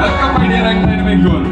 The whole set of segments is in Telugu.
Welcome my dear and dynamic girl.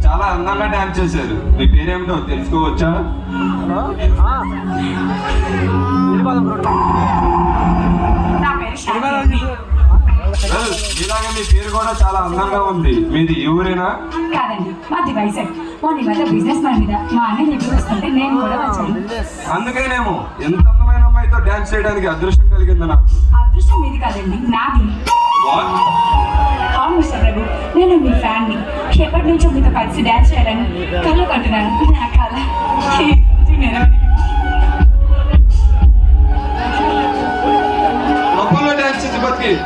చాలా అందంగా డాన్స్ చేశారు. మీ పేరేమిటో తెలుసుకోవచ్చా? ఇలాగే మీ పేరు కూడా చాలా అందంగా ఉంది. మీది ఊరేనా? కాదండి, మాది వైజాగ్. బిజినెస్ మ్యాన్ మీద మా అన్నయ్య ఎప్పుడు వస్తుంటే నేను కూడా వచ్చాను. అందుకేనేమో ఎంత అందమైన అమ్మాయితో డాన్స్ చేయడానికి అదృష్టం కలిగింది నాకు. అదృష్టం మీది కాదండి, నాది. అవును మిస్టర్ రఘు, నేను మీ ఫ్యాన్ని. ఎప్పటి నుంచో మీతో కలిసి డాన్స్ చేయాలని కళ్ళు కంటున్నాను. నా కళ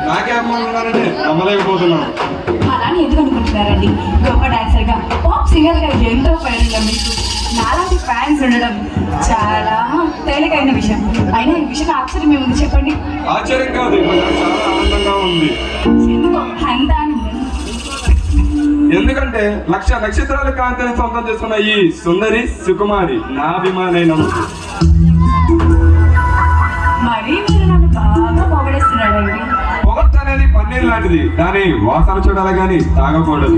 నాకే అమ్మాయి ఉన్నారంటే నమ్మలేకపోతున్నాను. అలానే ఎందుకు అనుకుంటున్నారండి? గొప్ప డాన్సర్ గా, పాప్ సింగర్ గా ఎంతో పేరుగా మీకు నాలాంటి ఫ్యాన్స్ ఉండడం చాలా తేలికైన విషయం. అయినా ఈ విషయం ఆశ్చర్యం ఏముంది చెప్పండి? ఆశ్చర్యం కాదు, చాలా ఆనందంగా ఉంది. ఎందుకు అంతా? ఎందుకంటే లక్ష నక్షత్రాల కాంతిని సొంతం చేసుకున్న ఈ సుందరి సుకుమారి నా అభిమానైన. మరి మీరు నన్ను బాగా పొగడేస్తున్నాడండి. పొగట్ అనేది పన్నీర్ లాంటిది, దాని వాసన చూడాలి కానీ తాగకూడదు.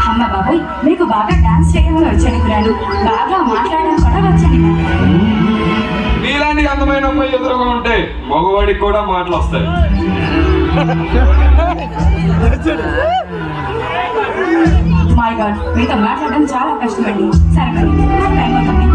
అమ్మ బాబోయ్, మీకు బాగా డాన్స్ చేయడం వచ్చని పిల్లలు, బాగా మాట్లాడడం కూడా వచ్చని. నీలాంటి అందమైన అమ్మాయి ఎదురుగా ఉంటే మగవాడికి కూడా మాటలు వస్తాయి. మై గాడ్, మీతో మాట్లాడడం చాలా కష్టమండి. సరే మరి టైం అవుతుంది.